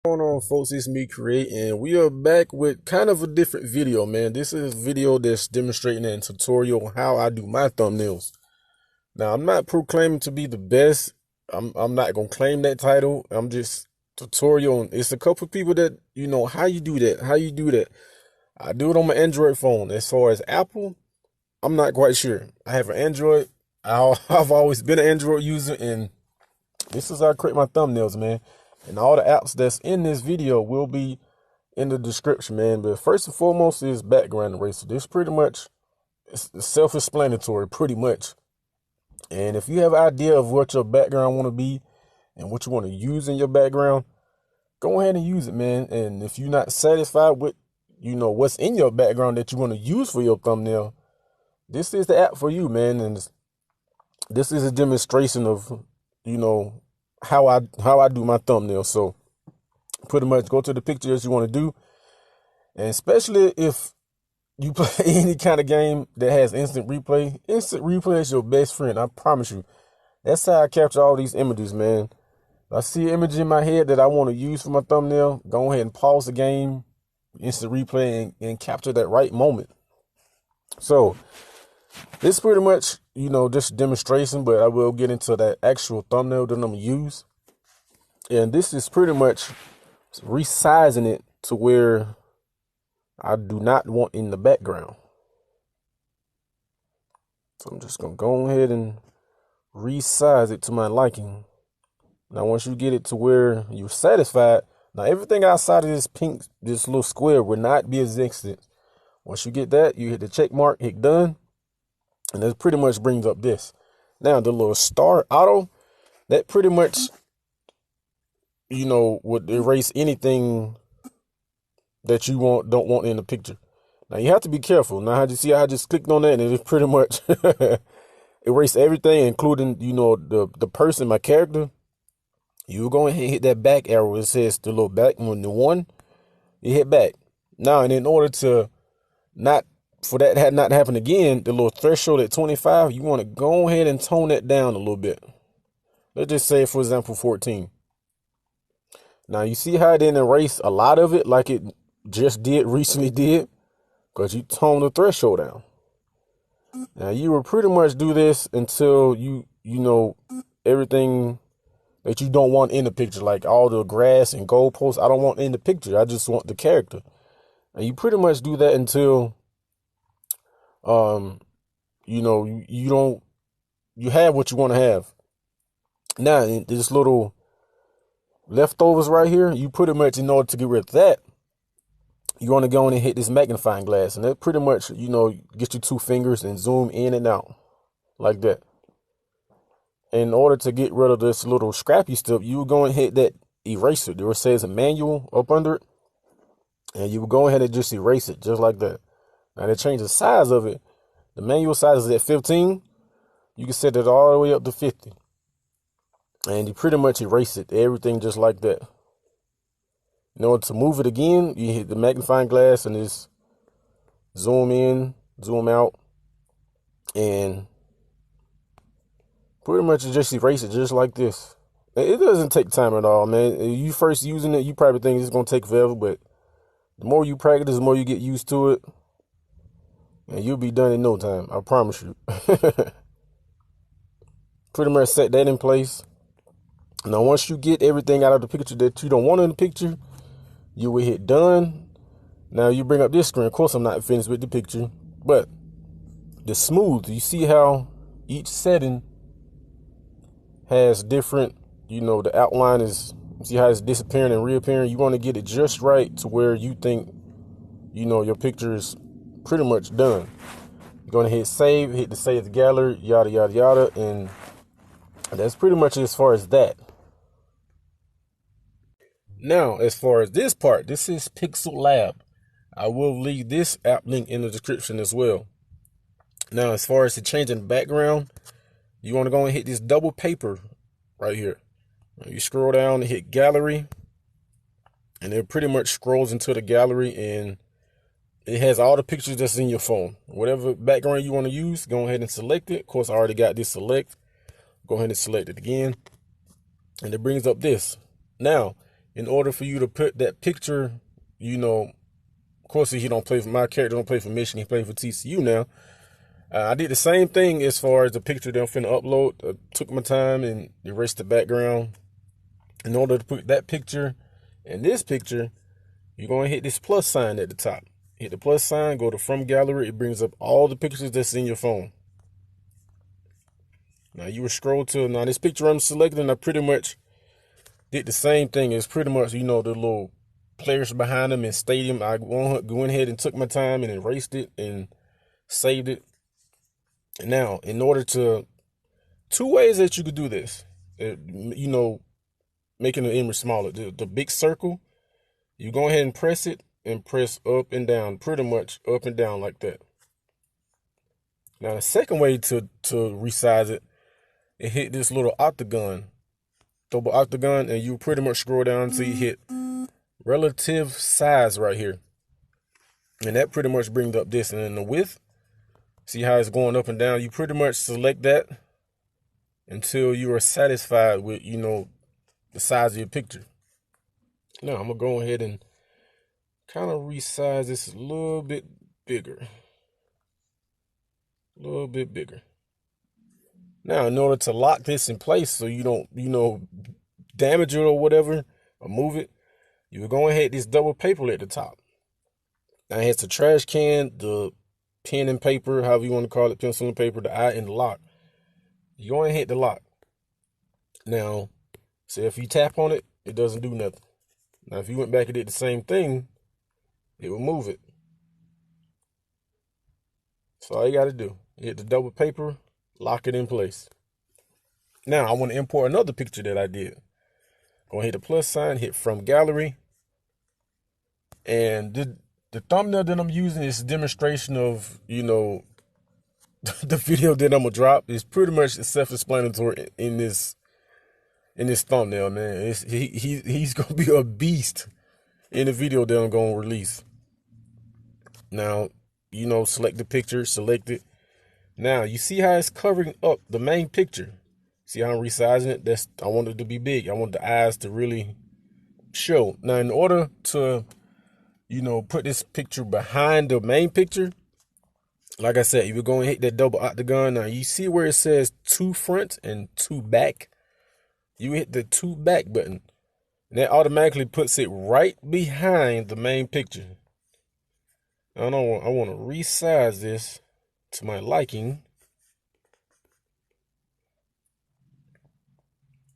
Going on, folks? It's me, Create, and we are back with kind of a different video, man. This is a video that's demonstrating a tutorial on how I do my thumbnails. Now, I'm not proclaiming to be the best. I'm not gonna claim that title. I'm just tutorial. It's a couple people that how you do that. How you do that. I do it on my Android phone. As far as Apple, I'm not quite sure. I have an Android. I've always been an Android user, and this is how I create my thumbnails, man. And all the apps that's in this video will be in the description, man. But first and foremost is background eraser. This pretty much is self-explanatory, pretty much. And if you have an idea of what your background want to be and what you want to use in your background, go ahead and use it, man. And if you're not satisfied with, what's in your background that you want to use for your thumbnail, this is the app for you, man. And this is a demonstration of, how I do my thumbnail. So pretty much go to the pictures you want to do, and especially if you play any kind of game that has instant replay is your best friend. I promise you. That's how I capture all these images, man. If I see an image in my head that I want to use for my thumbnail, go ahead and pause the game, instant replay, and capture that right moment. So this pretty much, just a demonstration, but I will get into that actual thumbnail that I'm gonna use. And this is pretty much resizing it to where I do not want in the background. So I'm just gonna go ahead and resize it to my liking. Now, once you get it to where you're satisfied, now everything outside of this pink, this little square will not be existent. Once you get that, you hit the check mark, hit done. And that pretty much brings up this. Now, the little star auto, that pretty much, would erase anything that you don't want in the picture. Now, you have to be careful. Now, how you see, I just clicked on that and it pretty much erased everything, including, the person, my character. You go ahead and hit that back arrow. It says the little back when the one, you hit back. Now, and in order to for that had not happened again, the little threshold at 25, you want to go ahead and tone that down a little bit. Let's just say, for example, 14. Now, you see how it didn't erase a lot of it like it just recently did? Because you tone the threshold down. Now, you will pretty much do this until everything that you don't want in the picture, like all the grass and goalposts, I don't want in the picture. I just want the character. And you pretty much do that until you have what you want to have. Now, this little leftovers right here, you pretty much, in order to get rid of that, you want to go in and hit this magnifying glass, and that pretty much, get your two fingers and zoom in and out like that. In order to get rid of this little scrappy stuff, you will go and hit that eraser. There it says a manual up under it, and you will go ahead and just erase it just like that. Now, to change the size of it, the manual size is at 15. You can set it all the way up to 50. And you pretty much erase it, everything just like that. In order to move it again, you hit the magnifying glass and just zoom in, zoom out, and pretty much just erase it just like this. It doesn't take time at all, man. If you first using it, you probably think it's going to take forever, but the more you practice, the more you get used to it. And you'll be done in no time. I promise you. Pretty much set that in place. Now, once you get everything out of the picture that you don't want in the picture, you will hit done. Now, you bring up this screen. Of course, I'm not finished with the picture. But the smooth, you see how each setting has different, the outline is, see how it's disappearing and reappearing. You want to get it just right to where you think, your picture is pretty much done. You're going to hit save, hit the save the gallery, yada, yada, yada. And that's pretty much as far as that. Now, as far as this part, this is Pixel Lab. I will leave this app link in the description as well. Now, as far as the changing the background, you want to go and hit this double paper right here. You scroll down and hit gallery, and it pretty much scrolls into the gallery, and it has all the pictures that's in your phone. Whatever background you want to use, go ahead and select it. Of course, I already got this select. Go ahead and select it again. And it brings up this. Now, in order for you to put that picture, you know, of course, he don't play for my character, don't play for Michigan, he played for TCU now. I did the same thing as far as the picture that I'm finna upload. Took my time and erased the background. In order to put that picture and this picture, you're going to hit this plus sign at the top. Hit the plus sign, go to From Gallery. It brings up all the pictures that's in your phone. Now you will scroll to, now this picture I'm selecting, I pretty much did the same thing. It's pretty much, you know, the little players behind them in stadium. I went ahead and took my time and erased it and saved it. Now, in order to, two ways that you could do this, you know, making the image smaller. The big circle, you go ahead and press it and press up and down, pretty much up and down like that. Now, the second way to resize it, hit this little octagon, double octagon, and you pretty much scroll down until you hit relative size right here. And that pretty much brings up this. And then the width, see how it's going up and down? You pretty much select that until you are satisfied with, you know, the size of your picture. Now, I'm going to go ahead and kind of resize this a little bit bigger. A little bit bigger. Now, in order to lock this in place so you don't, you know, damage it or whatever, or move it, you will go ahead this double paper at the top. Now, it has the trash can, the pen and paper, however you want to call it, pencil and paper, the eye, and the lock. You go ahead and hit the lock. Now, so if you tap on it, it doesn't do nothing. Now, if you went back and did the same thing, it will move it. So all you got to do, hit the double paper, lock it in place. Now, I want to import another picture that I did. Go ahead, hit the plus sign, hit From Gallery. And the thumbnail that I'm using is a demonstration of, you know, the video that I'm going to drop is pretty much self-explanatory in this thumbnail, man. He's going to be a beast in the video that I'm going to release. Now, you know, select the picture, select it. Now, you see how it's covering up the main picture. See how I'm resizing it? I want it to be big. I want the eyes to really show. Now, in order to, you know, put this picture behind the main picture, like I said, you will go and hit that double octagon. Now, you see where it says 2 front and 2 back? You hit the 2 back button. And that automatically puts it right behind the main picture. I want to resize this to my liking.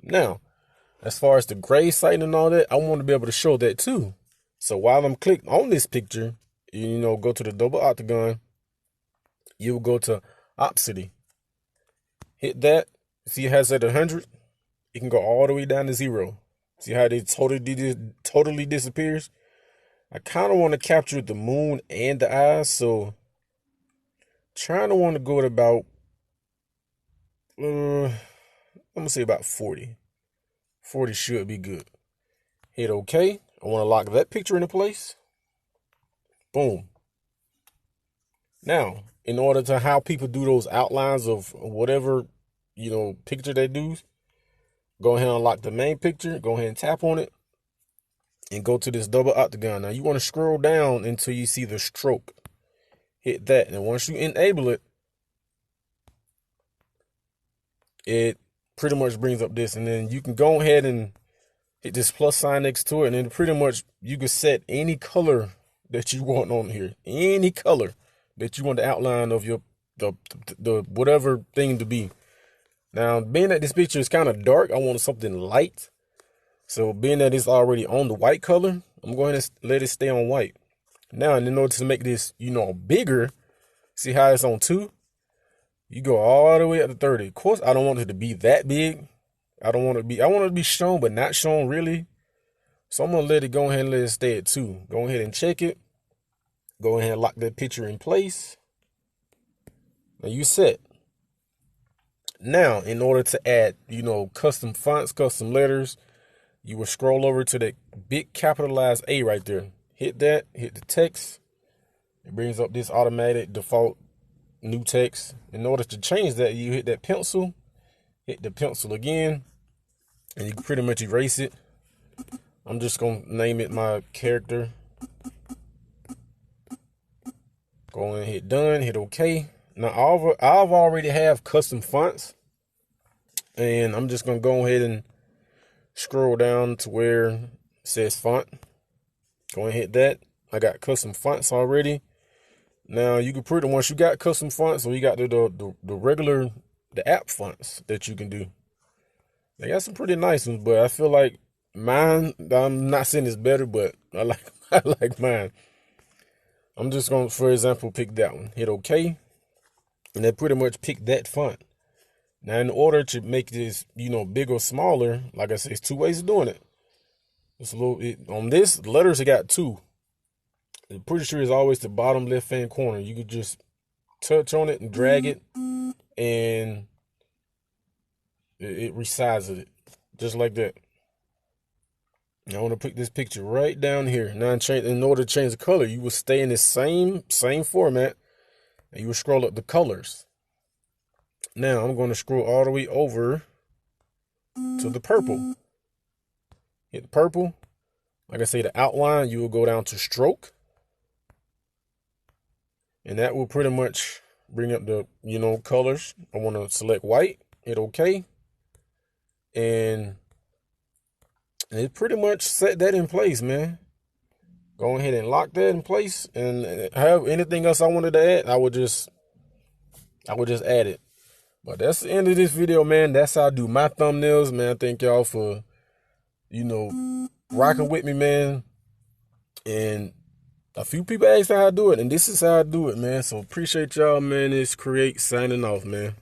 Now, as far as the gray sight and all that, I want to be able to show that too. So while I'm clicking on this picture, you know, go to the double octagon, you will go to opacity. Hit that. See it has at 100? It can go all the way down to 0. See how it totally disappears? I kind of want to capture the moon and the eyes, so trying to want to go at about, I'm going to say about 40. 40 should be good. Hit OK. I want to lock that picture into place. Boom. Now, in order to how people do those outlines of whatever, you know, picture they do, go ahead and unlock the main picture. Go ahead and tap on it. And go to this double octagon. Now, you want to scroll down until you see the stroke. Hit that. And once you enable it, it pretty much brings up this. And then you can go ahead and hit this plus sign next to it. And then pretty much you can set any color that you want on here. Any color that you want the outline of your the whatever thing to be. Now, being that this picture is kind of dark, I want something light. So being that it's already on the white color, I'm going to let it stay on white. Now, in order to make this, you know, bigger, see how it's on 2? You go all the way up to 30. Of course, I don't want it to be that big. I want it to be shown, but not shown really. So I'm going to let it go ahead and let it stay at 2. Go ahead and check it. Go ahead and lock that picture in place. Now you set. Now, in order to add, you know, custom fonts, custom letters, you will scroll over to that big capitalized A right there. Hit that, hit the text. It brings up this automatic default new text. In order to change that, you hit that pencil, hit the pencil again, and you can pretty much erase it. I'm just gonna name it my character. Go and hit done, hit OK. Now I've already have custom fonts, and I'm just gonna go ahead and scroll down to where it says font. Go and hit that. I got custom fonts already. Now you can pretty, once you got custom fonts, or you got the regular, the app fonts that you can do. They got some pretty nice ones, but I feel like mine, I'm not saying it's better, but I like I like mine. I'm just gonna, for example, pick that one. Hit OK, and then pretty much pick that font. Now, in order to make this, big or smaller, like I said, it's two ways of doing it. It's a little on this letters. It got two. I'm pretty sure it's always the bottom left hand corner. You could just touch on it and drag it, and it resizes it just like that. Now I want to put this picture right down here. Now in order to change the color, you will stay in the same format, and you will scroll up the colors. Now I'm going to scroll all the way over to the purple. Hit purple. Like I say, the outline, you will go down to stroke. And that will pretty much bring up the, colors. I want to select white, hit OK. And it pretty much set that in place, man. Go ahead and lock that in place. And have anything else I wanted to add, I would just add it. But that's the end of this video, man. That's how I do my thumbnails, man. Thank y'all for, rocking with me, man. And a few people asked how I do it, and this is how I do it, man. So appreciate y'all, man. It's Create signing off, man.